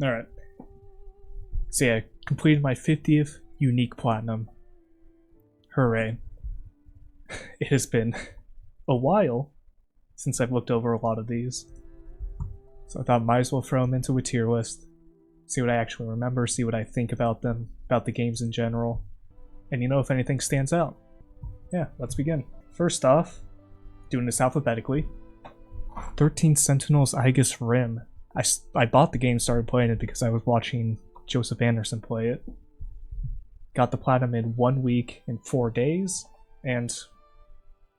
Alright. So yeah, completed my 50th unique platinum. Hooray. It has been a while since I've looked over a lot of these. So I thought I might as well throw them into a tier list. See what I actually remember, see what I think about them, about the games in general. And if anything stands out. Yeah, let's begin. First off, doing this alphabetically. 13 Sentinels Aegis Rim. I bought the game, started playing it because I was watching Joseph Anderson play it. Got the platinum in 1 week and 4 days, and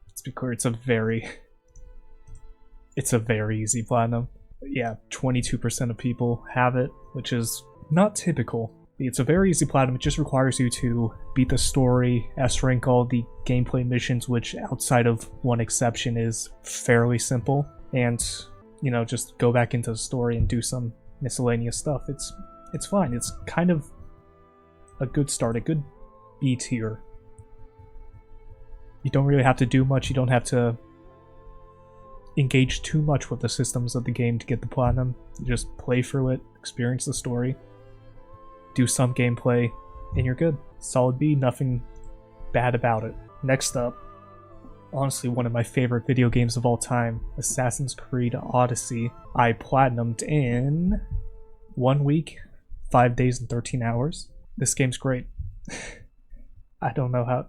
let's be clear, it's a very easy platinum. Yeah, 22% of people have it, which is not typical. It's a very easy platinum. It just requires you to beat the story, S-rank all the gameplay missions, which outside of one exception is fairly simple, and just go back into the story and do some miscellaneous stuff. It's fine. It's kind of a good start, a good B tier. You don't really have to do much. You don't have to engage too much with the systems of the game to get the platinum. You just play through it, experience the story, do some gameplay, and you're good. Solid B, nothing bad about it. Next up, honestly one of my favorite video games of all time, Assassin's Creed Odyssey. I platinumed in 1 week, 5 days and 13 hours. This game's great. I don't know how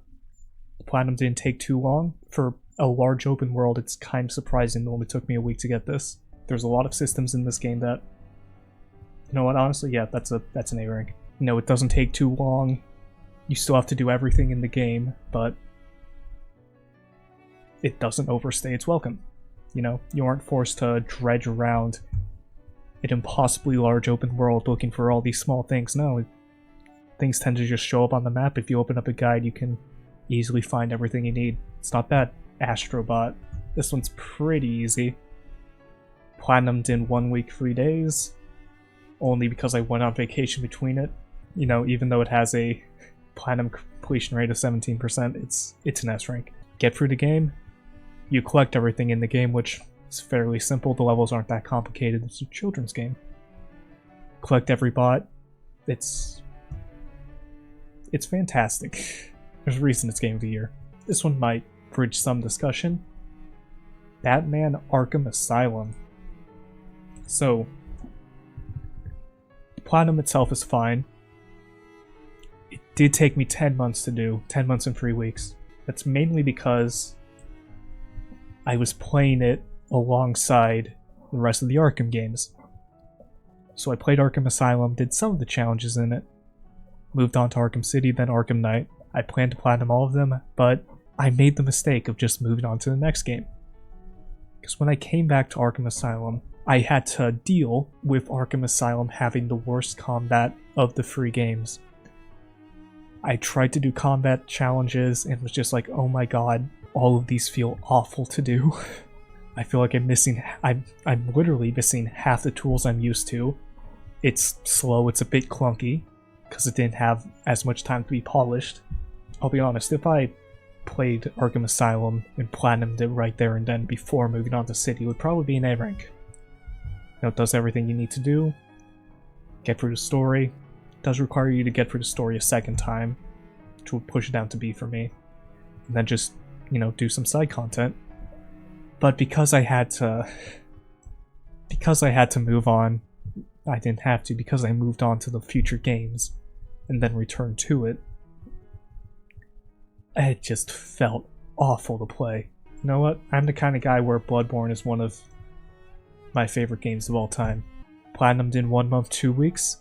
the platinum didn't take too long. For a large open world, it's kind of surprising it only took me a week to get this. There's a lot of systems in this game that, you know what, honestly, yeah, that's an A rank. It doesn't take too long. You still have to do everything in the game, but it doesn't overstay its welcome. You aren't forced to dredge around an impossibly large open world looking for all these small things. No, things tend to just show up on the map. If you open up a guide, you can easily find everything you need. It's not bad. Astrobot. This one's pretty easy. Platinumed in 1 week, 3 days. Only because I went on vacation between it. Even though it has a platinum completion rate of 17%, it's an S rank. Get through the game. You collect everything in the game, which is fairly simple. The levels aren't that complicated. It's a children's game. Collect every bot. It's fantastic. There's a reason it's Game of the Year. This one might bridge some discussion. Batman Arkham Asylum. So, the platinum itself is fine. It did take me 10 months to do, 10 months and 3 weeks. That's mainly because I was playing it alongside the rest of the Arkham games. So I played Arkham Asylum, did some of the challenges in it, moved on to Arkham City, then Arkham Knight. I planned to platinum all of them, but I made the mistake of just moving on to the next game. Because when I came back to Arkham Asylum, I had to deal with Arkham Asylum having the worst combat of the 3 games. I tried to do combat challenges and was just like, oh my god, all of these feel awful to do. I feel like I'm literally missing half the tools I'm used to. It's slow, it's a bit clunky, because it didn't have as much time to be polished. I'll be honest, if I played Arkham Asylum and platinumed it right there and then before moving on to City, it would probably be an A rank. It does everything you need to do. Get through the story. It does require you to get through the story a second time, which would push it down to B for me. And then just, do some side content. But because I had to move on, I didn't have to, because I moved on to the future games and then returned to it, it just felt awful to play. You know what? I'm the kind of guy where Bloodborne is one of my favorite games of all time. Platinumed in 1 month, 2 weeks.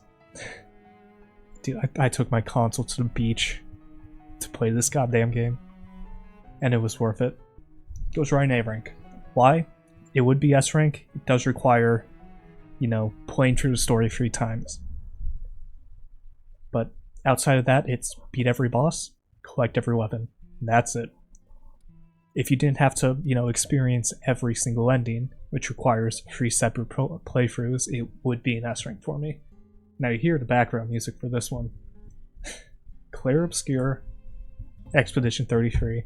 Dude, I took my console to the beach to play this goddamn game, and it was worth it. It goes right in A rank. Why? It would be S rank. It does require, playing through the story 3 times. But outside of that, it's beat every boss, collect every weapon. That's it. If you didn't have to, experience every single ending, which requires 3 separate playthroughs, it would be an S rank for me. Now you hear the background music for this one. Claire Obscure, Expedition 33.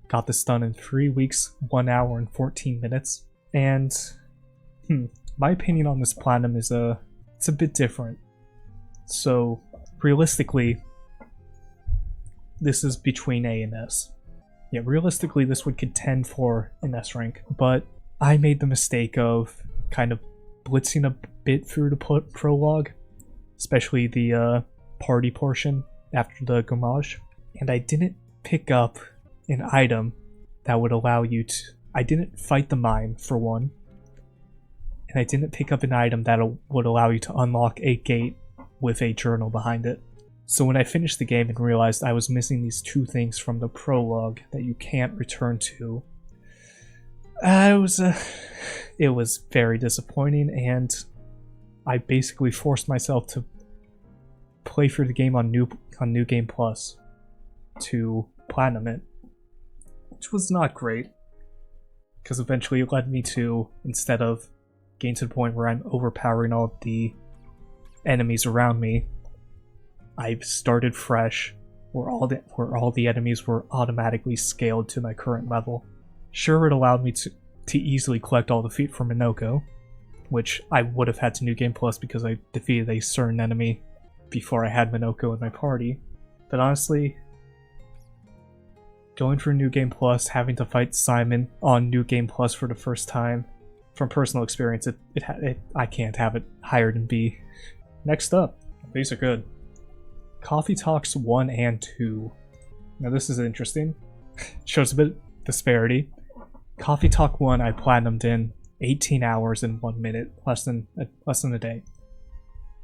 Got this done in 3 weeks, 1 hour and 14 minutes. And, my opinion on this platinum is a it's a bit different. So realistically, this is between A and S. Yeah, realistically this would contend for an S rank, but I made the mistake of kind of blitzing a bit through the prologue, especially the party portion after the Gommage, and I didn't pick up an item that would allow you to... I didn't fight the mime, for one, and I didn't pick up an item that would allow you to unlock a gate with a journal behind it. So when I finished the game and realized I was missing these two things from the prologue that you can't return to, it was very disappointing, and I basically forced myself to play through the game on New Game Plus to platinum it, which was not great, because eventually it led me to, instead of getting to the point where I'm overpowering all of the enemies around me, I started fresh, where all the enemies were automatically scaled to my current level. Sure, it allowed me to easily collect all the feet from Minoko, which I would have had to New Game Plus because I defeated a certain enemy before I had Minoko in my party. But honestly, going through New Game Plus, having to fight Simon on New Game Plus for the first time, from personal experience, I can't have it higher than B. Next up, these are good. Coffee Talks 1 and 2. Now this is interesting. Shows a bit of disparity. Coffee Talk 1 I platinumed in 18 hours and 1 minute, less than a day.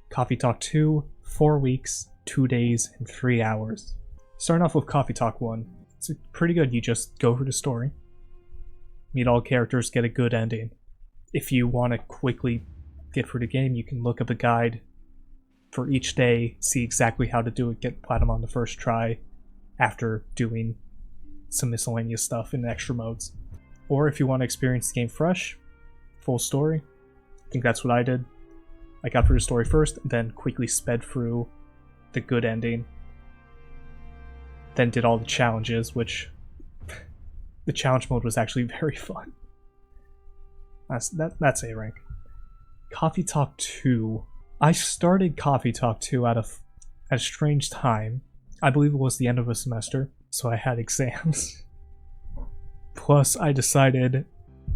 Coffee Talk 2, 4 weeks, 2 days, and 3 hours. Starting off with Coffee Talk 1. It's pretty good. You just go through the story, meet all characters, get a good ending. If you want to quickly get through the game, you can look up a guide for each day, see exactly how to do it, get platinum on the first try after doing some miscellaneous stuff in extra modes. Or if you want to experience the game fresh, full story, I think that's what I did. I got through the story first, then quickly sped through the good ending, then did all the challenges, which the challenge mode was actually very fun. That's A rank. Coffee Talk 2. I started Coffee Talk 2 at a strange time. I believe it was the end of a semester, so I had exams. Plus, I decided,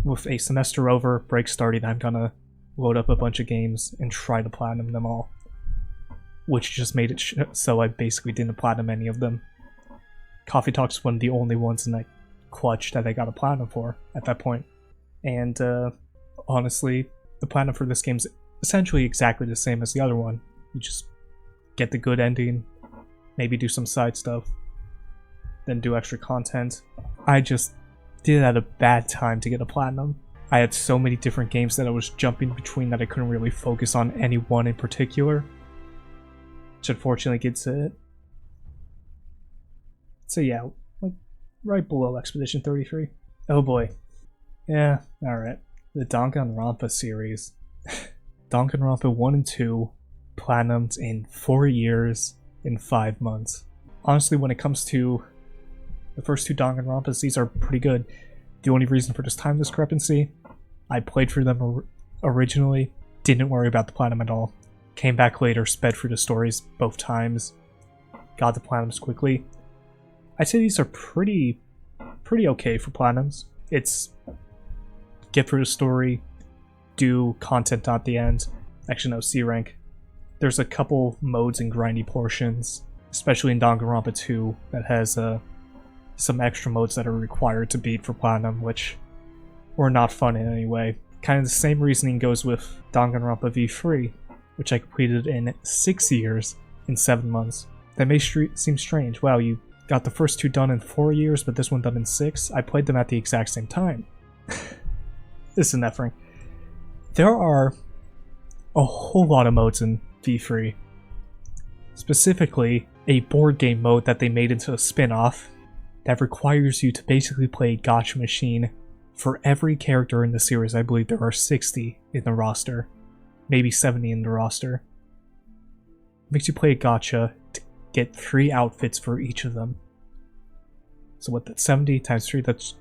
with a semester over, break starting, I'm gonna load up a bunch of games and try to platinum them all. Which just made it so I basically didn't platinum any of them. Coffee Talk's one of the only ones in that clutch that I got a platinum for at that point. And honestly, the platinum for this game's essentially exactly the same as the other one. You just get the good ending, maybe do some side stuff, then do extra content. I just did it at a bad time to get a platinum. I had so many different games that I was jumping between that I couldn't really focus on any one in particular, which unfortunately gets it. So yeah, like right below Expedition 33. Oh boy. Yeah, alright. The Danganronpa series. Danganronpa 1 and 2 platinumed in 4 years in 5 months. Honestly, when it comes to the first two Danganronpas, these are pretty good. The only reason for this time discrepancy, I played through them originally, didn't worry about the platinum at all. Came back later, sped through the stories both times, got the platinums quickly. I'd say these are pretty okay for platinums. It's get through the story, do content at the end. Actually no, C rank. There's a couple modes and grindy portions, especially in Danganronpa 2, that has some extra modes that are required to beat for platinum, which were not fun in any way. Kind of the same reasoning goes with Danganronpa V3, which I completed in 6 years in 7 months. That may seem strange. Wow, you got the first two done in 4 years, but this one done in 6? I played them at the exact same time. This is an F rank. There are a whole lot of modes in V3. Specifically, a board game mode that they made into a spin-off that requires you to basically play a gacha machine for every character in the series. I believe there are 60 in the roster, maybe 70 in the roster. Makes you play a gacha to get 3 outfits for each of them. So what, that's 70 times 3, that's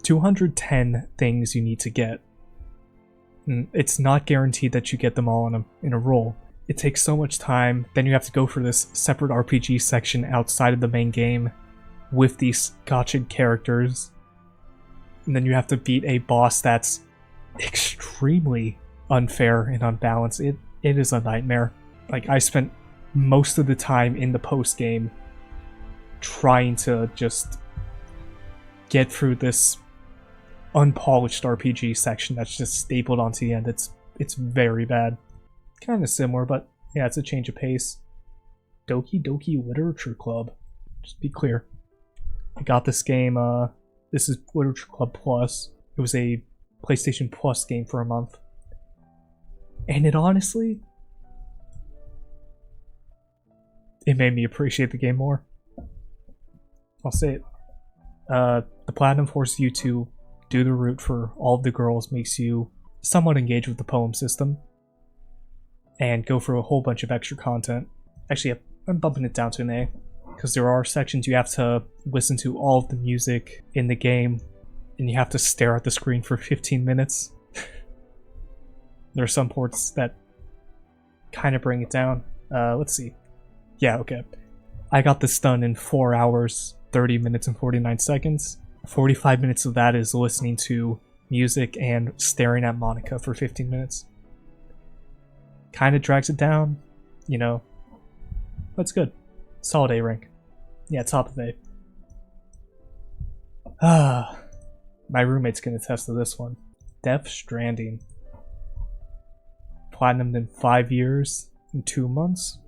210 things you need to get. And it's not guaranteed that you get them all in a roll. It takes so much time, then you have to go for this separate RPG section outside of the main game with these gotcha characters. And then you have to beat a boss that's extremely unfair and unbalanced. It is a nightmare. Like, I spent most of the time in the post-game trying to just get through this unpolished RPG section that's just stapled onto the end. It's very bad. Kind of similar, but yeah, it's a change of pace. Doki Doki Literature Club. Just be clear. I got this game, this is Literature Club Plus. It was a PlayStation Plus game for a month. And it honestly, it made me appreciate the game more. I'll say it. The Platinum forces you to do the route for all of the girls, makes you somewhat engage with the poem system, and go through a whole bunch of extra content. Actually, I'm bumping it down to an A, because there are sections you have to listen to all of the music in the game, and you have to stare at the screen for 15 minutes. There are some ports that kind of bring it down. Let's see. Yeah, okay. I got this done in 4 hours, 30 minutes and 49 seconds. 45 minutes of that is listening to music and staring at Monica for 15 minutes. Kind of drags it down, you know. But it's good. Solid A rank. Yeah, top of A. My roommate's gonna attest to this one. Death Stranding. Platinumed in 5 years and 2 months.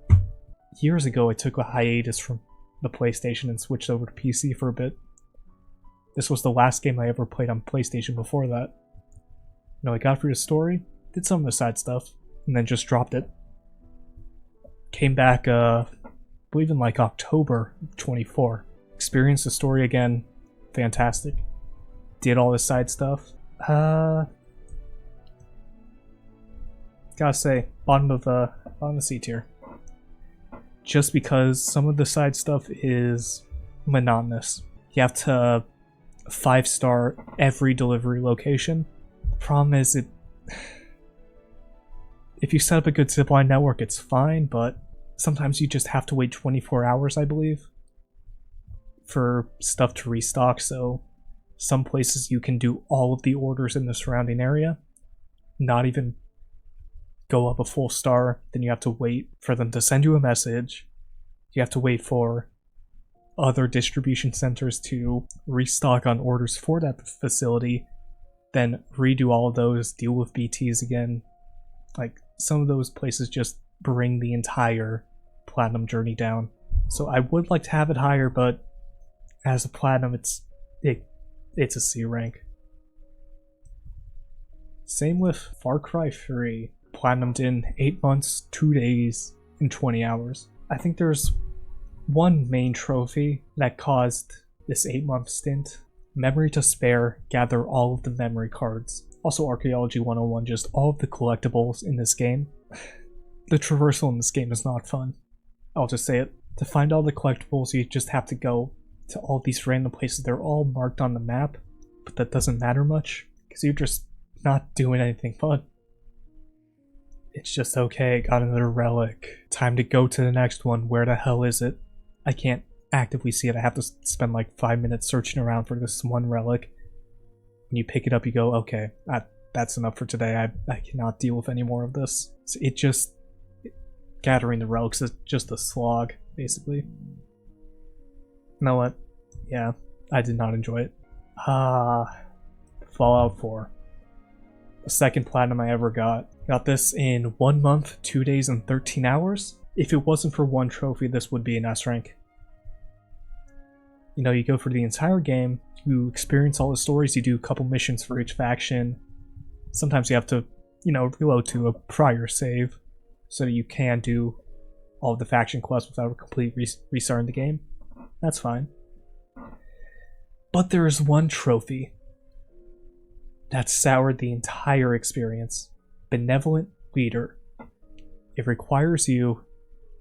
Years ago, I took a hiatus from the PlayStation and switched over to PC for a bit. This was the last game I ever played on PlayStation before that. You know, I got through the story, did some of the side stuff, and then just dropped it. Came back, I believe in like October 24. Experienced the story again, fantastic. Did all the side stuff. Gotta say, bottom of the C tier. Just because some of the side stuff is monotonous. You have to 5-star every delivery location. The problem is if you set up a good zipline network, it's fine, but sometimes you just have to wait 24 hours, I believe, for stuff to restock, so some places you can do all of the orders in the surrounding area, not even go up a full star, then you have to wait for them to send you a message. You have to wait for other distribution centers to restock on orders for that facility, then redo all of those, deal with BTs again. Like, some of those places just bring the entire Platinum journey down. So I would like to have it higher, but as a Platinum, it's a C rank. Same with Far Cry 3. Platinumed in 8 months, 2 days, and 20 hours. I think there's one main trophy that caused this 8-month stint. Memory to spare, gather all of the memory cards. Also Archaeology 101, just all of the collectibles in this game. The traversal in this game is not fun. I'll just say it. To find all the collectibles, you just have to go to all these random places. They're all marked on the map, but that doesn't matter much, because you're just not doing anything fun. It's just, okay, got another relic. Time to go to the next one. Where the hell is it? I can't actively see it. I have to spend like 5 minutes searching around for this one relic. When you pick it up, you go, okay, that's enough for today. I cannot deal with any more of this. So gathering the relics is just a slog, basically. You know what? Yeah, I did not enjoy it. Fallout 4. The second platinum I ever got. Got this in 1 month, 2 days, and 13 hours. If it wasn't for one trophy, this would be an S rank. You know, you go for the entire game, you experience all the stories, you do a couple missions for each faction. Sometimes you have to, you know, reload to a prior save so that you can do all of the faction quests without a complete restarting the game. That's fine. But there is one trophy that soured the entire experience. Benevolent Leader. It requires you,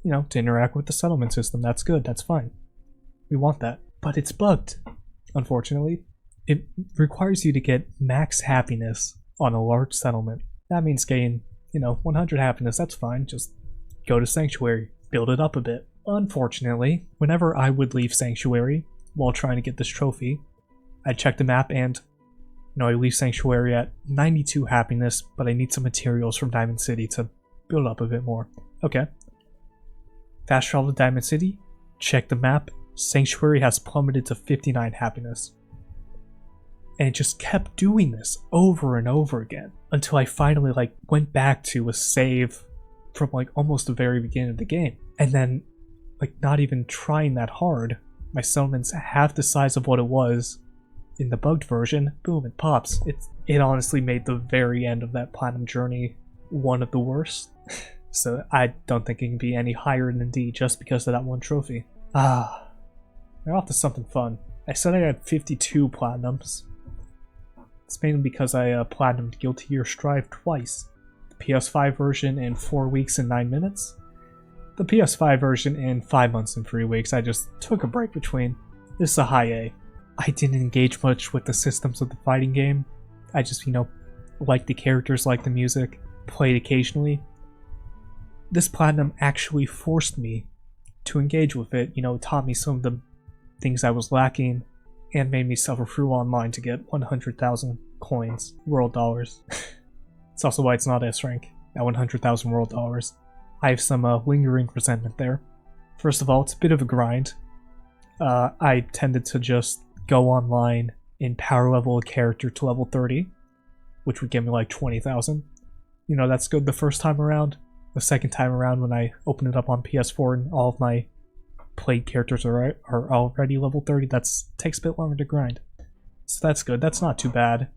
you know, to interact with the settlement system. That's good, that's fine. We want that. But it's bugged, unfortunately. It requires you to get max happiness on a large settlement. That means getting, 100 happiness, that's fine. Just go to Sanctuary, build it up a bit. Unfortunately, whenever I would leave Sanctuary while trying to get this trophy, I'd check the map and, I leave Sanctuary at 92 happiness, but I need some materials from Diamond City to build up a bit more. Okay. Fast travel to Diamond City, check the map, Sanctuary has plummeted to 59 happiness. And it just kept doing this over and over again until I finally went back to a save from almost the very beginning of the game. And then not even trying that hard, my settlement's half the size of what it was in the bugged version. Boom, it pops. It honestly made the very end of that platinum journey one of the worst. So I don't think it can be any higher than D just because of that one trophy. We're off to something fun. I said I had 52 platinums. It's mainly because I platinumed Guilty Gear Strive twice. The PS5 version in 4 weeks and 9 minutes. The PS5 version in 5 months and 3 weeks. I just took a break between. This is a high A. I didn't engage much with the systems of the fighting game. I just, liked the characters, liked the music, played occasionally. This platinum actually forced me to engage with it, taught me some of the things I was lacking, and made me suffer through online to get 100,000 coins, world dollars. It's also why it's not S rank, at 100,000 world dollars. I have some lingering resentment there. First of all, it's a bit of a grind. I tended to just go online and power level a character to level 30, which would give me 20,000. That's good the first time around. The second time around when I open it up on PS4 and all of my played characters are already level 30, that takes a bit longer to grind. So that's good, that's not too bad.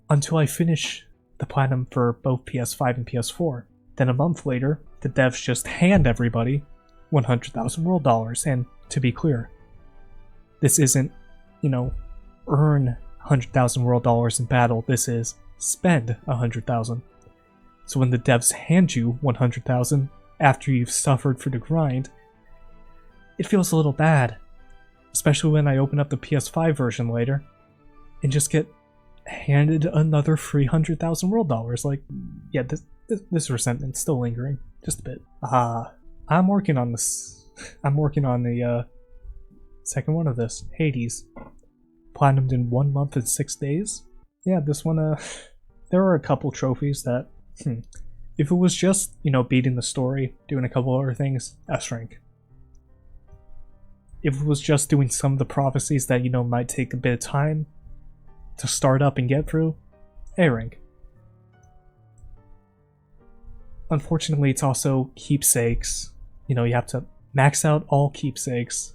Until I finish the platinum for both PS5 and PS4. Then a month later, the devs just hand everybody 100,000 world dollars, and to be clear, this isn't, earn 100,000 world dollars in battle, this is spend 100,000. So when the devs hand you 100,000 after you've suffered for the grind, it feels a little bad. Especially when I open up the PS5 version later and just get handed another 300,000 world dollars. Yeah, this resentment's still lingering. Just a bit. I'm working on this. I'm working on the second one of this. Hades. Platinumed in 1 month and 6 days. Yeah, this one, there are a couple trophies that, if it was just, beating the story, doing a couple other things, S rank. If it was just doing some of the prophecies that, might take a bit of time to start up and get through, A rank. Unfortunately, it's also keepsakes. You have to max out all keepsakes,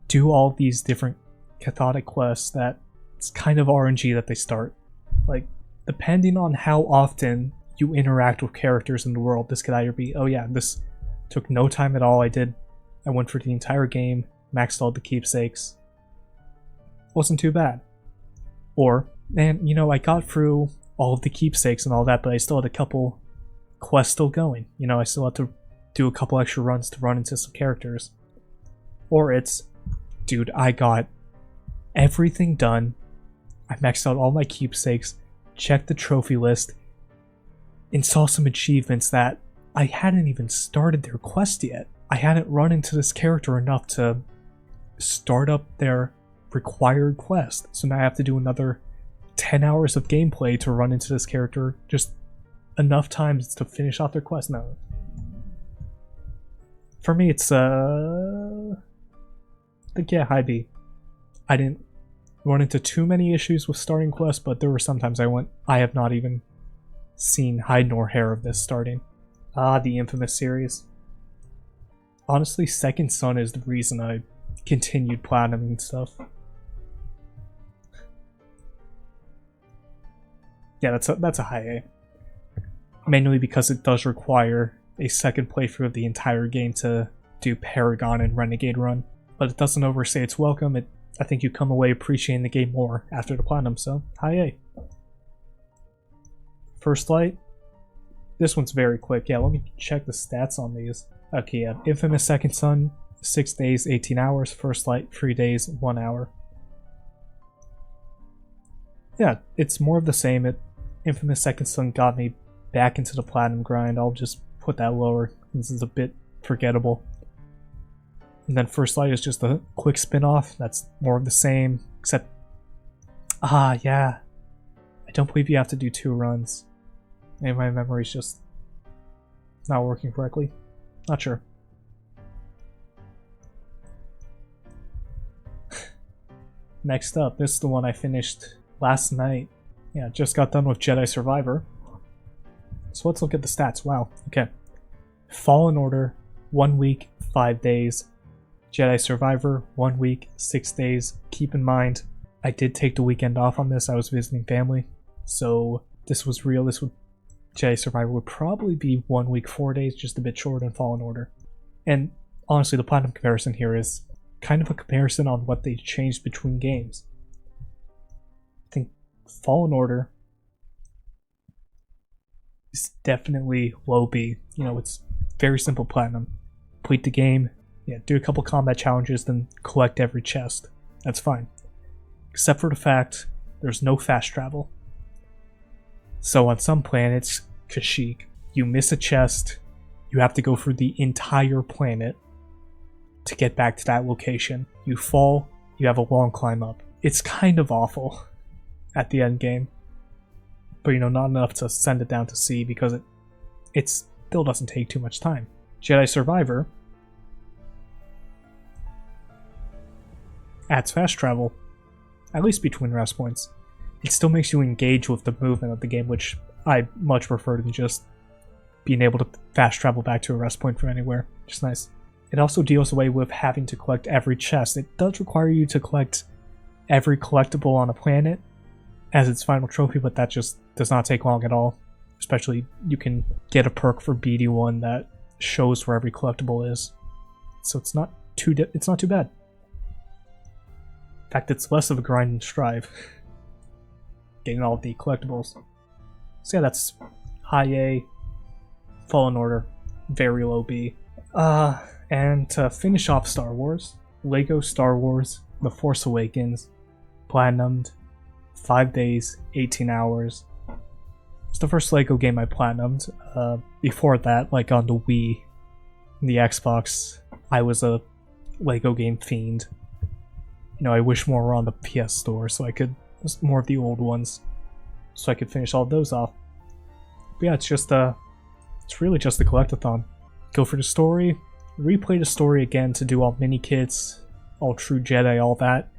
do all these different cathodic quests that it's kind of RNG that they start. Depending on how often you interact with characters in the world, this could either be, oh yeah, this took no time at all, I went for the entire game, maxed all the keepsakes. Wasn't too bad. Or, man, I got through all of the keepsakes and all that, but I still had a couple quests still going. I still had to do a couple extra runs to run into some characters. Or it's, dude, I got everything done, I maxed out all my keepsakes, checked the trophy list, and saw some achievements that I hadn't even started their quest yet. I hadn't run into this character enough to start up their required quest, so now I have to do another 10 hours of gameplay to run into this character, just enough times to finish off their quest. No. For me, it's, high B. I didn't run into too many issues with starting quests, but there were some times I have not even seen hide nor hair of this starting. The infamous series. Honestly, Second Son is the reason I continued platinum and stuff. Yeah, that's a high A. Mainly because it does require a second playthrough of the entire game to do Paragon and Renegade run. But it doesn't overstay its welcome. I think you come away appreciating the game more after the platinum, so high A. First Light. This one's very quick. Yeah, let me check the stats on these. Okay, yeah. Infamous Second Son, 6 days, 18 hours. First Light, 3 days, 1 hour. Yeah, it's more of the same. Infamous Second Son got me back into the platinum grind. I'll just put that lower. This is a bit forgettable. And then First Light is just a quick spin-off. That's more of the same, except... yeah. I don't believe you have to do 2 runs. Maybe my memory's just not working correctly. Not sure. Next up, this is the one I finished last night. Yeah, just got done with Jedi Survivor. So let's look at the stats. Wow, okay. Fallen Order, 1 week, 5 days. Jedi Survivor, 1 week, 6 days. Keep in mind, I did take the weekend off on this. I was visiting family. So this was real. This would Jedi Survivor would probably be 1 week, 4 days, just a bit shorter than Fallen Order. And honestly, the platinum comparison here is kind of a comparison on what they changed between games. I think Fallen Order is definitely low B. You know, it's very simple platinum. Complete the game, yeah, do a couple combat challenges, then collect every chest. That's fine. Except for the fact there's no fast travel. So on some planets, Kashyyyk, you miss a chest, you have to go through the entire planet to get back to that location. You fall, you have a long climb up. It's kind of awful at the end game. But you know, not enough to send it down to sea because it still doesn't take too much time. Jedi Survivor adds fast travel, at least between rest points. It still makes you engage with the movement of the game, which I much prefer than just being able to fast travel back to a rest point from anywhere, which is nice. It also deals away with having to collect every chest. It does require you to collect every collectible on a planet as its final trophy, but that just does not take long at all. Especially, you can get a perk for BD1 that shows where every collectible is. So it's not too bad. In fact, it's less of a grind and strive. Getting all the collectibles. So yeah, that's high A, Fallen Order, very low B. And to finish off Star Wars, Lego Star Wars The Force Awakens, platinumed, 5 days, 18 hours. It's the first Lego game I platinumed. Before that, like on the Wii and the Xbox, I was a Lego game fiend. You know, I wish more were on the PS Store so I could, more of the old ones, so I could finish all those off. But yeah, it's really just a collectathon. Go for the story, replay the story again to do all mini kits, all true Jedi, all that.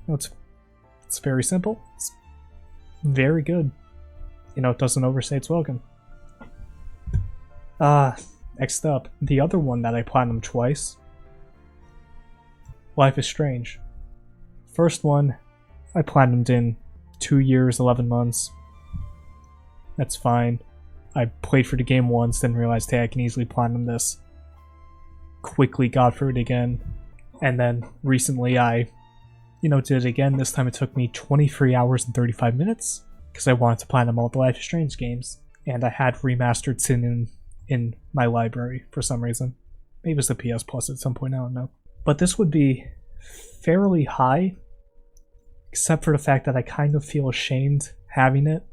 You know, it's very simple. It's very good. You know, it doesn't overstay its welcome. Next up, the other one that I platinumed twice, Life is Strange. First one, I platinumed in 2 years, 11 months. That's fine. I played for the game once, then realized, hey, I can easily platinum this. Quickly got through it again. And then recently I, did it again. This time it took me 23 hours and 35 minutes because I wanted to platinum all the Life is Strange games. And I had remastered Sin in my library for some reason. Maybe it was the PS Plus at some point, I don't know. But this would be fairly high, except for the fact that I kind of feel ashamed having it.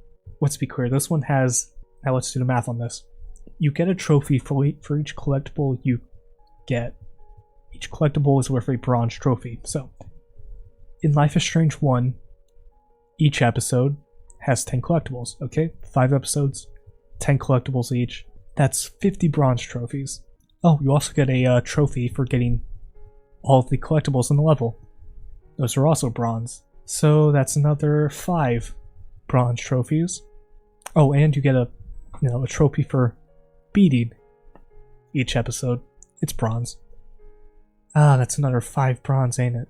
Let's be clear, this one has... Now let's do the math on this. You get a trophy for each collectible you get. Each collectible is worth a bronze trophy. So, in Life is Strange 1, each episode has 10 collectibles, okay? 5 episodes, 10 collectibles each. That's 50 bronze trophies. Oh, you also get a trophy for getting all of the collectibles in the level. Those are also bronze. So that's another 5 bronze trophies. Oh, and you get a trophy for beating each episode. It's bronze. That's another 5 bronze, ain't it?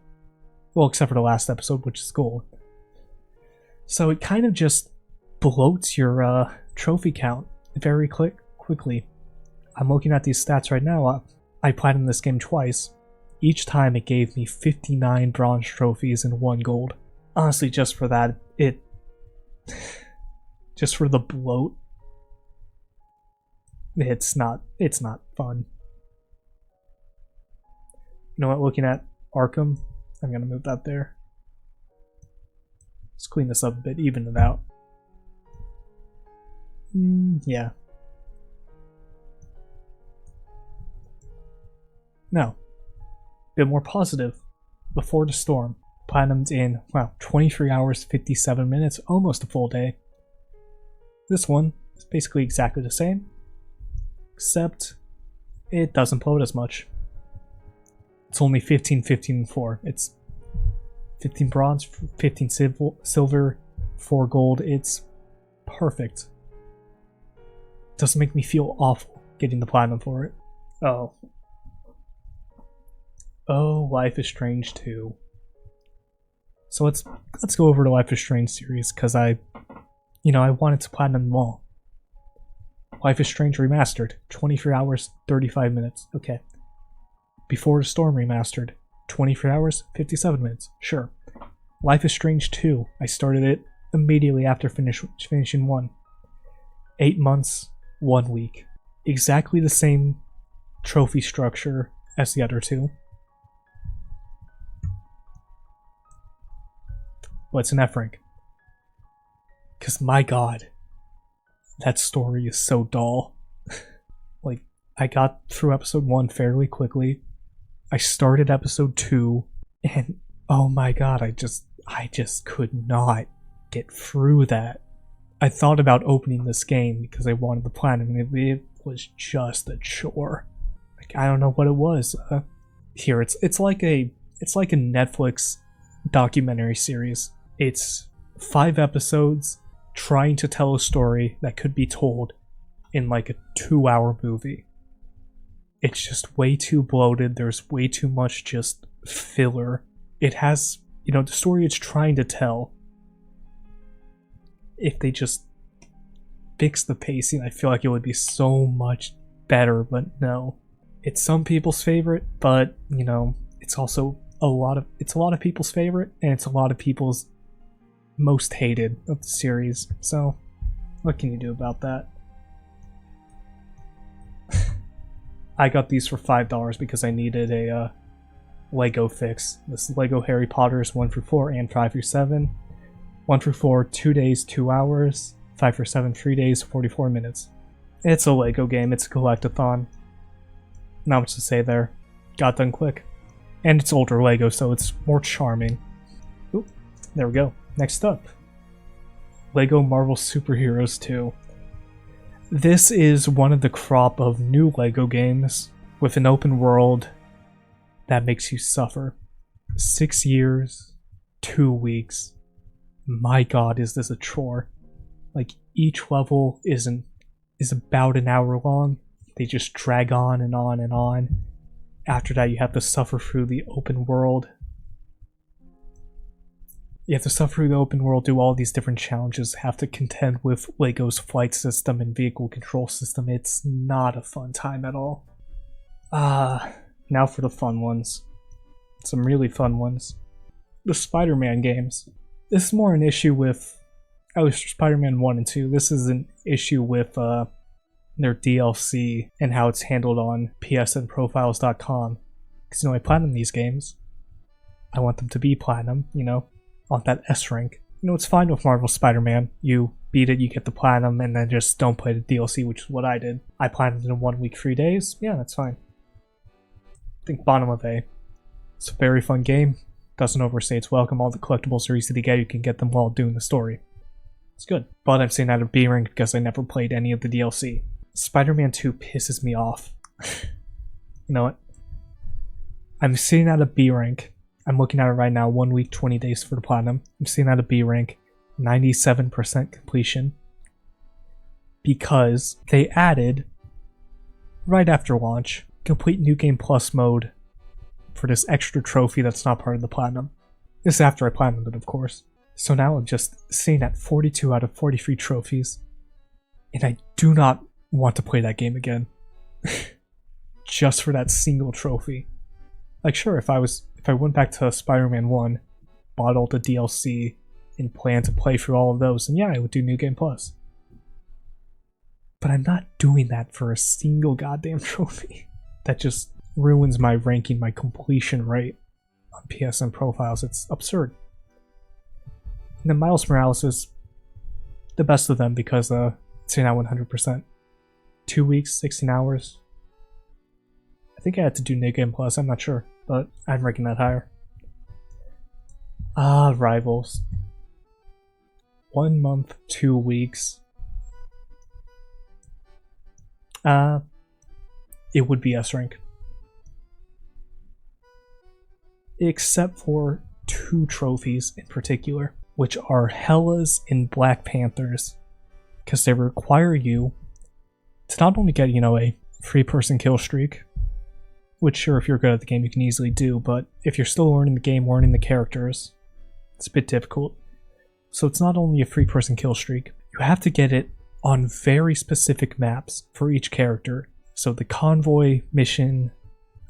Well, except for the last episode, which is gold. So it kind of just bloats your trophy count very quickly. I'm looking at these stats right now. I platinumed this game twice. Each time it gave me 59 bronze trophies and 1 gold. Honestly, just for that, just for the bloat, it's not fun. You know what, looking at Arkham, I'm gonna move that there. Let's clean this up a bit, even it out. Yeah. Now, a bit more positive. Before the Storm, platinumed in, wow, 23 hours, 57 minutes, almost a full day. This one is basically exactly the same, except it doesn't bloat as much. It's only 15, 15, and 4. It's 15 bronze, 15 silver, 4 gold. It's perfect. Doesn't make me feel awful getting the platinum for it. Oh, Life is Strange 2. So let's go over the Life is Strange series, because I wanted to platinum them all. Life is Strange Remastered, 23 hours, 35 minutes. Okay. Before the Storm Remastered, 23 hours, 57 minutes. Sure. Life is Strange 2, I started it immediately after finishing 1. 8 months, 1 week. Exactly the same trophy structure as the other two. What's an F rank? Because my god, that story is so dull. Like, I got through episode 1 fairly quickly. I started episode 2, and oh my god, I just could not get through that. I thought about opening this game because I wanted the platinum, and it was just a chore. Like, I don't know what it was. Here, it's like a Netflix documentary series. It's 5 episodes trying to tell a story that could be told in like a 2-hour movie. It's just way too bloated. There's way too much just filler. It has, the story it's trying to tell. If they just fix the pacing, I feel like it would be so much better, but no. It's some people's favorite, but, it's also a lot of people's favorite, and it's a lot of people's most hated of the series. So, what can you do about that? I got these for $5 because I needed a Lego fix. This is Lego Harry Potter's 1 through 4 and 5 through 7. 1 through 4, 2 days, 2 hours. 5 through 7, 3 days, 44 minutes. It's a Lego game, it's a collectathon. Not much to say there. Got done quick. And it's older Lego, so it's more charming. Oop, there we go. Next up, Lego Marvel Superheroes 2. This is one of the crop of new Lego games with an open world that makes you suffer. 6 years, 2 weeks. My god, is this a chore. Like, each level is about an hour long. They just drag on and on and on. After that, you have to suffer through the open world. You have to suffer through the open world, do all these different challenges, have to contend with Lego's flight system and vehicle control system. It's not a fun time at all. Now for the fun ones. Some really fun ones. The Spider-Man games. This is more an issue with, at least Spider-Man 1 and 2, this is an issue with their DLC and how it's handled on psnprofiles.com. Because, I platinum these games. I want them to be platinum, on that S rank. It's fine with Marvel Spider-Man. You beat it, you get the platinum, and then just don't play the DLC, which is what I did. I platinumed in 1 week, 3 days. Yeah, that's fine. I think bottom of A. It's a very fun game. Doesn't overstay its welcome. All the collectibles are easy to get. You can get them while doing the story. It's good. But I'm saying that a B rank because I never played any of the DLC. Spider-Man 2 pisses me off. You know what? I'm sitting at a B rank. I'm looking at it right now, 1 week, 20 days for the platinum. I'm sitting at a B rank, 97% completion. Because they added, right after launch, complete New Game Plus mode for this extra trophy that's not part of the platinum. This is after I platinumed it, of course. So now I'm just sitting at 42 out of 43 trophies. And I do not want to play that game again. Just for that single trophy. Like, sure, if I went back to Spider-Man 1, bought all the DLC, and planned to play through all of those, then yeah, I would do New Game Plus. But I'm not doing that for a single goddamn trophy. That just ruins my ranking, my completion rate on PSN profiles. It's absurd. And then Miles Morales is the best of them because So not 100%. 2 weeks, 16 hours. I think I had to do New Game Plus, I'm not sure, but I'm ranking that higher. Rivals. 1 month, 2 weeks. It would be S rank. Except for 2 trophies in particular, which are Hellas and Black Panthers, because they require you to not only get, a 3-person kill streak, which sure, if you're good at the game you can easily do, but if you're still learning the game, learning the characters, it's a bit difficult. So it's not only a 3-person kill streak, you have to get it on very specific maps for each character. So the convoy mission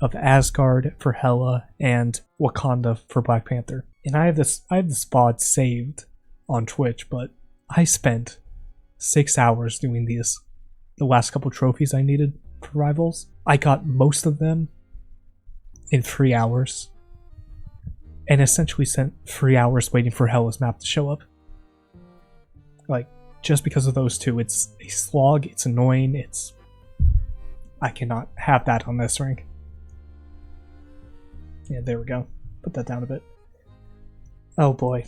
of Asgard for Hela and Wakanda for Black Panther. And I have this VOD saved on Twitch, but I spent 6 hours doing these. The last couple trophies I needed for Rivals. I got most of them in 3 hours. And essentially spent 3 hours waiting for Hela's map to show up. Like, just because of those 2, it's a slog, it's annoying, I cannot have that on this rank. Yeah, there we go. Put that down a bit. Oh boy.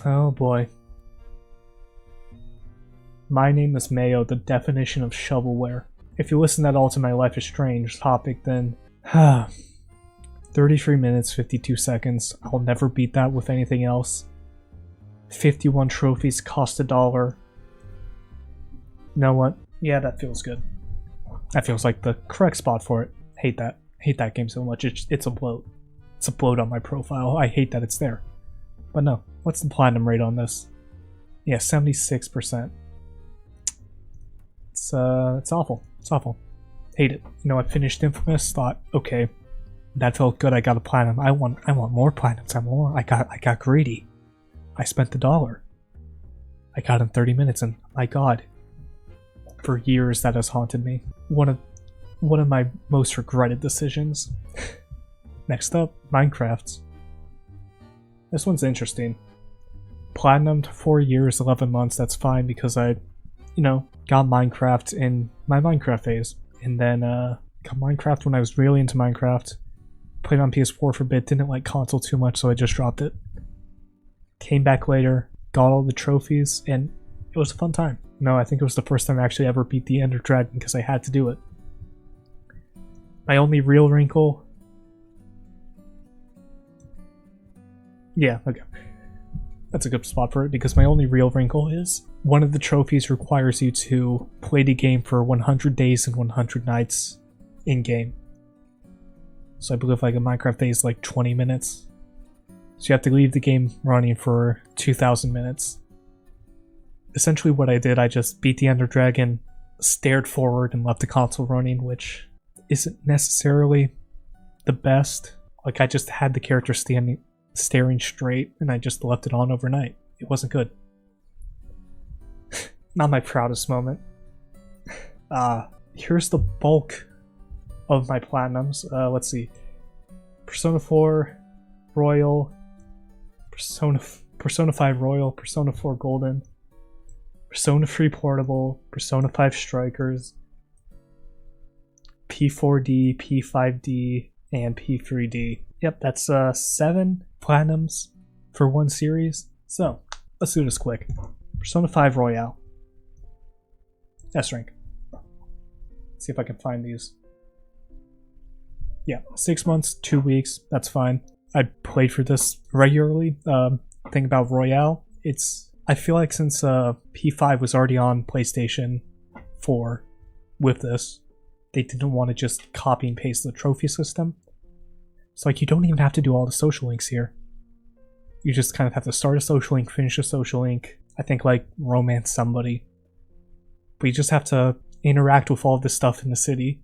Oh boy. My name is Mayo, the definition of shovelware. If you listen at all to my Life is Strange topic, then 33 minutes, 52 seconds. I'll never beat that with anything else. 51 trophies cost $1. You know what? Yeah, that feels good. That feels like the correct spot for it. Hate that. Hate that game so much. It's a bloat. It's a bloat on my profile. I hate that it's there. But no. What's the platinum rate on this? Yeah, 76%. It's awful. It's awful. Hate it. I finished Infamous, thought, okay, that felt good, I got a platinum. I want more platinums. I got greedy. I spent $1. I got in 30 minutes, and my god. For years that has haunted me. One of my most regretted decisions. Next up, Minecraft. This one's interesting. Platinumed 4 years, 11 months, that's fine because I, got Minecraft in my Minecraft phase. And then got Minecraft when I was really into Minecraft. Played on PS4 for a bit, didn't like console too much, so I just dropped it. Came back later, got all the trophies, and it was a fun time. No, I think it was the first time I actually ever beat the Ender Dragon because I had to do it. My only real wrinkle... Yeah, okay. That's a good spot for it because my only real wrinkle is one of the trophies requires you to play the game for 100 days and 100 nights in-game. So I believe like a Minecraft day is like 20 minutes. So you have to leave the game running for 2,000 minutes. Essentially what I did, I just beat the Ender Dragon, stared forward, and left the console running, which isn't necessarily the best. Like I just had the character staring straight, and I just left it on overnight. It wasn't good. Not my proudest moment. Here's the bulk of my platinums. Let's see. Persona 4 Royal, Persona 5 Royal, Persona 4 Golden, Persona 3 Portable, Persona 5 Strikers, P4D, P5D, and P3D. Yep, that's 7 platinums for one series. So, let's do this quick. Persona 5 Royale. S rank. Let's see if I can find these. Yeah, 6 months, 2 weeks, that's fine. I played for this regularly. Thing about Royale, I feel like since P5 was already on PlayStation 4 with this, they didn't want to just copy and paste the trophy system. So like you don't even have to do all the social links here. You just kind of have to start a social link, finish a social link, I think like romance somebody. But you just have to interact with all of this stuff in the city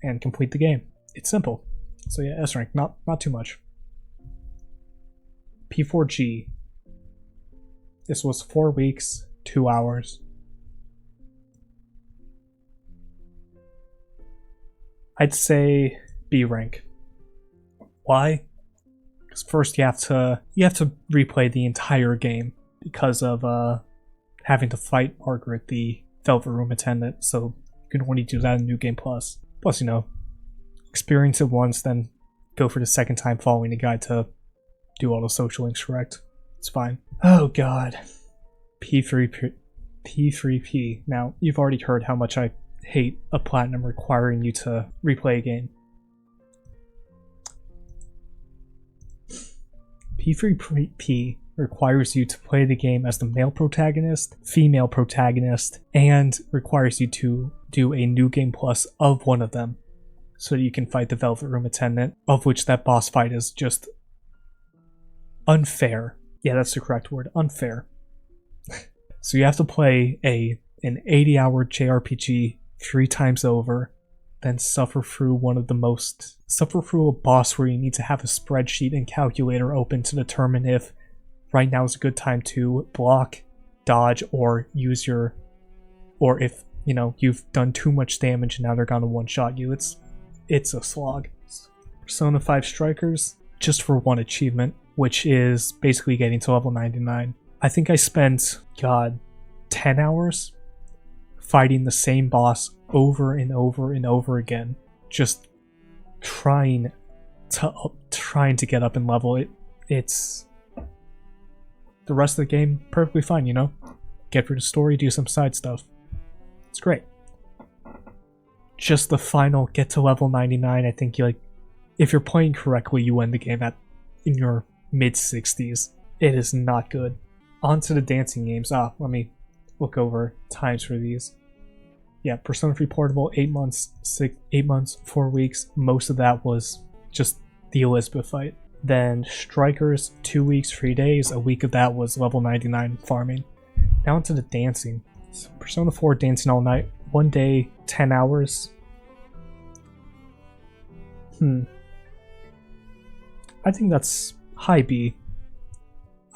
and complete the game. It's simple. So yeah, S rank, not too much. P4G. This was 4 weeks, 2 hours. I'd say B rank. Why? Because first you have to replay the entire game because of having to fight Margaret, the Velvet Room attendant, so you can only do that in New Game Plus. Plus, experience it once, then go for the second time following the guide to do all the social links correct. It's fine. Oh god. P3P. Now, you've already heard how much I hate a platinum requiring you to replay a game. P3P requires you to play the game as the male protagonist, female protagonist, and requires you to do a New Game Plus of one of them so that you can fight the Velvet Room attendant, of which that boss fight is just unfair. Yeah, that's the correct word, unfair. So you have to play an 80-hour JRPG 3 times over, then suffer through a boss where you need to have a spreadsheet and calculator open to determine if right now is a good time to block, dodge, or if you've done too much damage and now they're gonna one-shot you. It's a slog. Persona 5 Strikers, just for one achievement, which is basically getting to level 99. I think I spent, 10 hours fighting the same boss over and over and over again, just trying to get up in level. It's the rest of the game perfectly fine, Get through the story, do some side stuff. It's great. Just the final get to level 99, I think if you're playing correctly, you end the game in your mid-60s. It is not good. On to the dancing games. Let me look over times for these. Yeah, Persona 3 Portable, 8 months, 4 weeks. Most of that was just the Elizabeth fight. Then Strikers, 2 weeks, 3 days. A week of that was level 99 farming. Now onto the dancing. So Persona 4 dancing all night. 1 day, 10 hours. I think that's high B.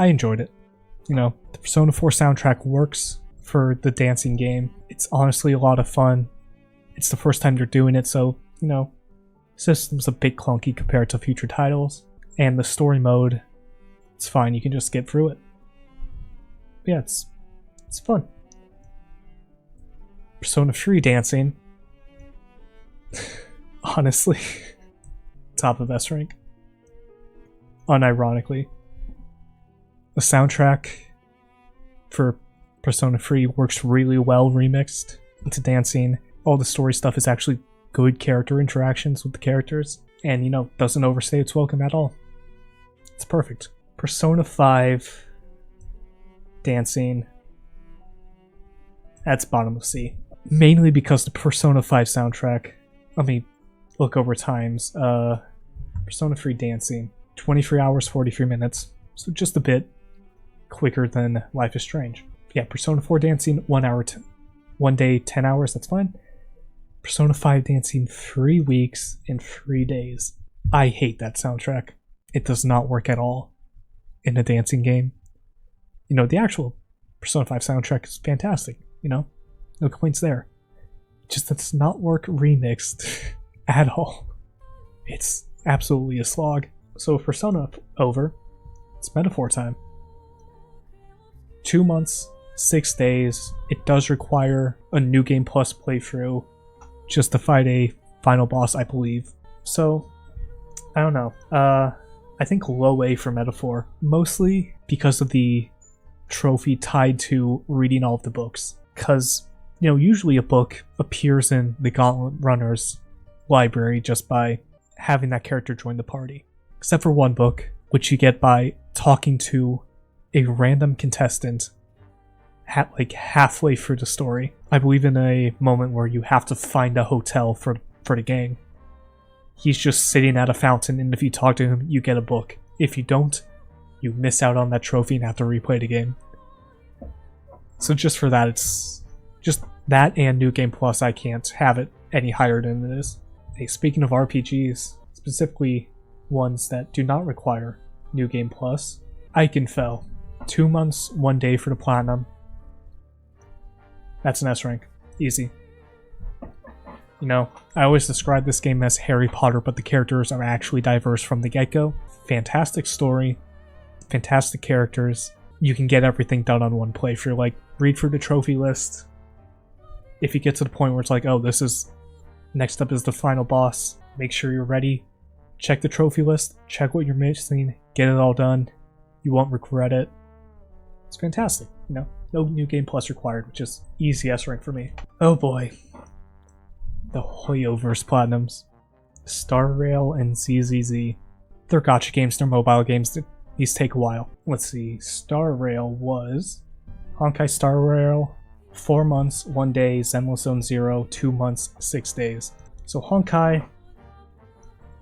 I enjoyed it. The Persona 4 soundtrack works for the dancing game. It's honestly a lot of fun. It's the first time they're doing it, so, system's a bit clunky compared to future titles. And the story mode, it's fine, you can just get through it. But yeah, it's fun. Persona 3 dancing. Honestly, top of S rank. Unironically. The soundtrack for Persona 3 works really well remixed into dancing. All the story stuff is actually good character interactions with the characters, and doesn't overstay its welcome at all. It's perfect. Persona 5 dancing, that's bottom of C. Mainly because the Persona 5 soundtrack, let me look over times. Persona 3 dancing, 23 hours, 43 minutes, so just a bit quicker than Life is Strange. Yeah, Persona 4 dancing, 1 hour, 1 day, 10 hours, that's fine. Persona 5 dancing, 3 weeks and 3 days. I hate that soundtrack. It does not work at all in a dancing game. The actual Persona 5 soundtrack is fantastic, no complaints there. It just does not work remixed at all. It's absolutely a slog. So with Persona over, it's Metaphor time. 2 months, 6 days. It does require a New Game Plus playthrough just to fight a final boss, I believe. So, I don't know. I think low A for Metaphor, mostly because of the trophy tied to reading all of the books. Because, usually a book appears in the Gauntlet Runner's library just by having that character join the party. Except for one book, which you get by talking to a random contestant halfway through the story. I believe in a moment where you have to find a hotel for the gang. He's just sitting at a fountain, and if you talk to him, you get a book. If you don't, you miss out on that trophy and have to replay the game. So just for that, it's just that and New Game Plus, I can't have it any higher than it is. Hey, speaking of RPGs, specifically ones that do not require New Game Plus, Ikenfell. 2 months, 1 day for the Platinum. That's an S rank. Easy. I always describe this game as Harry Potter, but the characters are actually diverse from the get-go. Fantastic story, fantastic characters, you can get everything done on one playthrough. Like, read through the trophy list. If you get to the point where it's like, oh, this is... next up is the final boss, make sure you're ready. Check the trophy list, check what you're missing, get it all done. You won't regret it. It's fantastic, you know? No New Game Plus required, which is easy S rank for me. Oh boy. The Hoyoverse Platinums. Star Rail and ZZZ. They're gacha games, they're mobile games, these take a while. Let's see, Star Rail was... Honkai Star Rail, 4 months, 1 day, Zenless Zone 0, 2 months, 6 days. So Honkai,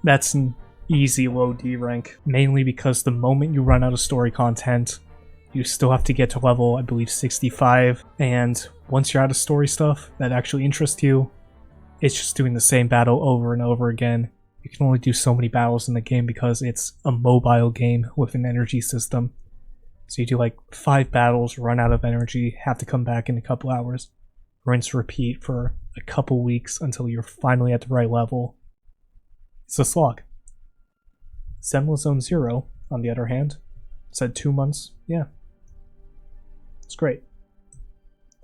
that's an easy low D rank, mainly because the moment you run out of story content, you still have to get to level, I believe, 65, and once you're out of story stuff that actually interests you, it's just doing the same battle over and over again. You can only do so many battles in the game because it's a mobile game with an energy system. So you do like 5 battles, run out of energy, have to come back in a couple hours, rinse, repeat for a couple weeks until you're finally at the right level. It's a slog. Zenless Zone 0, on the other hand, said 2 months. Yeah. It's great.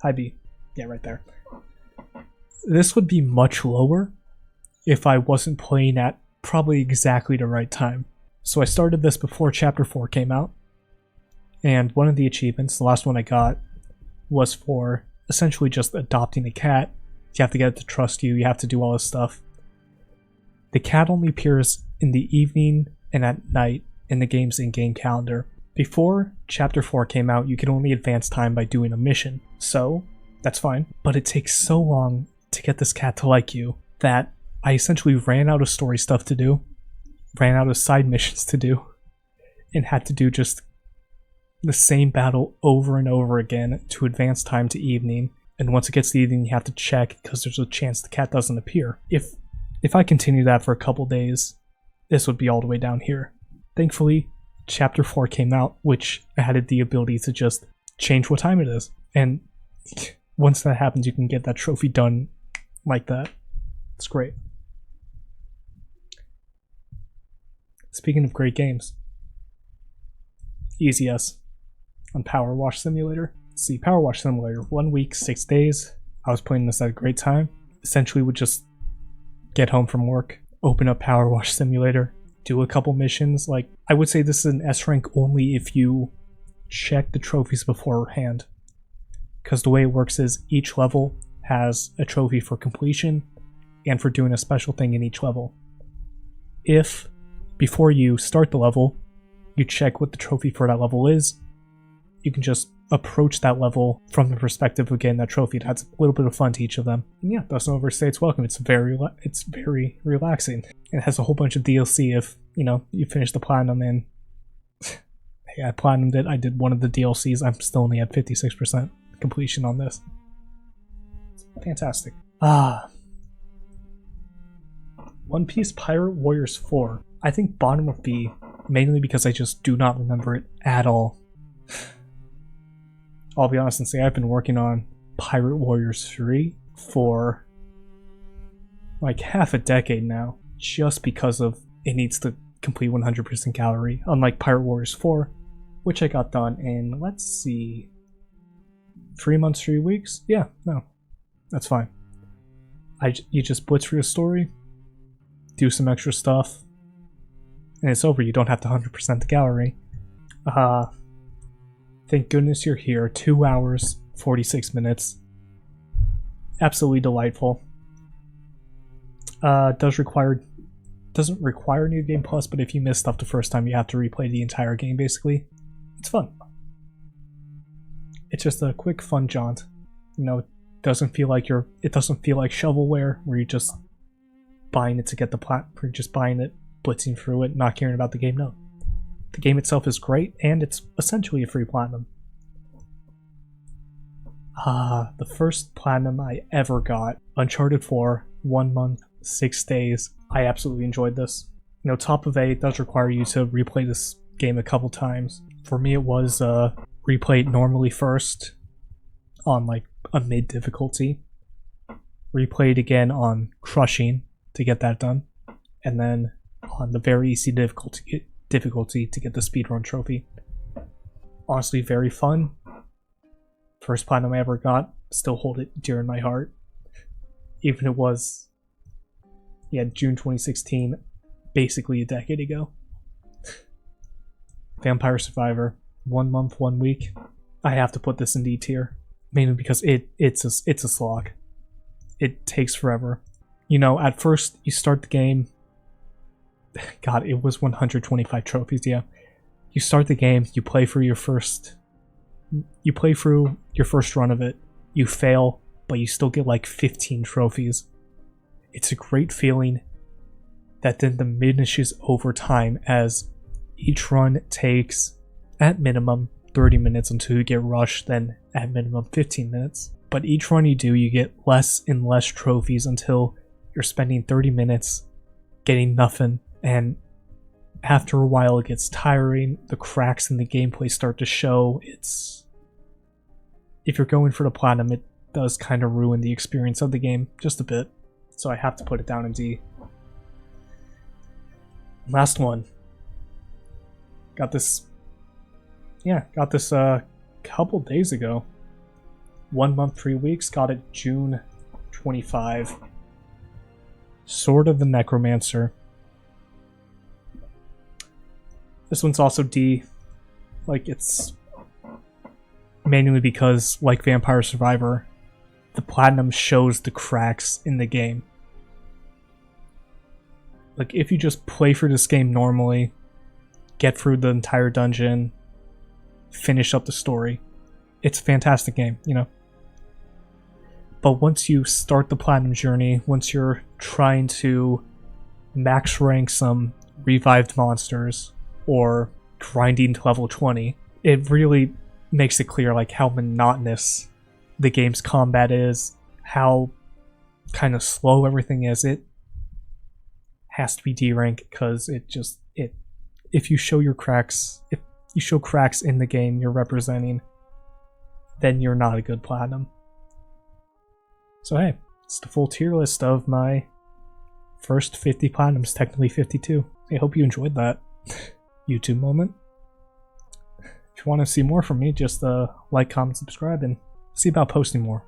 High B. Yeah, right there. This would be much lower if I wasn't playing at probably exactly the right time. So I started this before Chapter 4 came out, and one of the achievements, the last one I got, was for essentially just adopting a cat. You have to get it to trust you, you have to do all this stuff. The cat only appears in the evening and at night in the game's in-game calendar. Before Chapter 4 came out, you could only advance time by doing a mission, so that's fine. But it takes so long to get this cat to like you that I essentially ran out of story stuff to do, ran out of side missions to do, and had to do just the same battle over and over again to advance time to evening. And once it gets to evening, you have to check because there's a chance the cat doesn't appear. If I continue that for a couple days, this would be all the way down here. Thankfully, Chapter 4 came out, which added the ability to just change what time it is. And once that happens, you can get that trophy done like that. It's great. Speaking of great games, Easy S on Power Wash Simulator. Let's see, Power Wash Simulator, 1 week, 6 days. I was playing this at a great time. Essentially would just get home from work, open up Power Wash Simulator, do a couple missions. Like, I would say this is an S rank only if you check the trophies beforehand. Because the way it works is each level has a trophy for completion and for doing a special thing in each level. If, before you start the level, you check what the trophy for that level is, you can just approach that level from the perspective of getting that trophy. It adds a little bit of fun to each of them. And yeah, doesn't overstay its welcome. It's very relaxing. It has a whole bunch of DLC if, you know, you finish the platinum and hey, I platinumed it. I did one of the DLCs. I'm still only at 56% completion on this. It's fantastic. One Piece Pirate Warriors 4. I think bottom of B, mainly because I just do not remember it at all. I'll be honest and say I've been working on Pirate Warriors 3 for like half a decade now, just because of it needs to complete 100% gallery, unlike Pirate Warriors 4, which I got done in, let's see, 3 months, 3 weeks? Yeah, no, that's fine. You just blitz through the story, do some extra stuff, and it's over. You don't have to 100% the gallery. Thank goodness you're here. 2 hours, 46 minutes. Absolutely delightful. Doesn't require New Game Plus, but if you miss stuff the first time, you have to replay the entire game, basically. It's fun. It's just a quick, fun jaunt. You know, it doesn't feel like shovelware, where you're just buying it to get the you're just buying it, blitzing through it, not caring about the game. No. The game itself is great, and it's essentially a free platinum. The first platinum I ever got, Uncharted 4, 1 month, 6 days. I absolutely enjoyed this. You know, top of A, it does require you to replay this game a couple times. For me, it was replay it normally first on like a mid difficulty, replay it again on crushing to get that done, and then on the very easy difficulty to get the speedrun trophy. honestly very fun. First platinum I ever got, still hold it dear in my heart. Even it was, yeah, June 2016, basically a decade ago. Vampire Survivor, 1 month, 1 week. I have to put this in D tier, mainly because it's a slog. It takes forever. You know, at first you start the game. God, it was 125 trophies. Yeah, you start the game, you play through your first run of it. You fail, but you still get like 15 trophies. It's a great feeling that then diminishes over time as each run takes, at minimum, 30 minutes until you get rushed, then at minimum 15 minutes. But each run you do, you get less and less trophies until you're spending 30 minutes getting nothing, and after a while it gets tiring, the cracks in the gameplay start to show. If you're going for the platinum, it does kind of ruin the experience of the game just a bit, so I have to put it down in D. Last one. Got this couple days ago. 1 month, 3 weeks, got it June 25. Sword of the Necromancer. This one's also D. Like, it's mainly because, like Vampire Survivor, the platinum shows the cracks in the game. Like, if you just play through this game normally, get through the entire dungeon, finish up the story, it's a fantastic game, you know? But once you start the platinum journey, once you're trying to max rank some revived monsters, or grinding to level 20, it really makes it clear like how monotonous the game's combat is, how kind of slow everything is. It has to be D rank because if you show your cracks, if you show cracks in the game you're representing, then you're not a good platinum. So hey, it's the full tier list of my first 50 platinums, technically 52. I hope you enjoyed that YouTube moment. If you want to see more from me, just like, comment, subscribe, and see about posting more.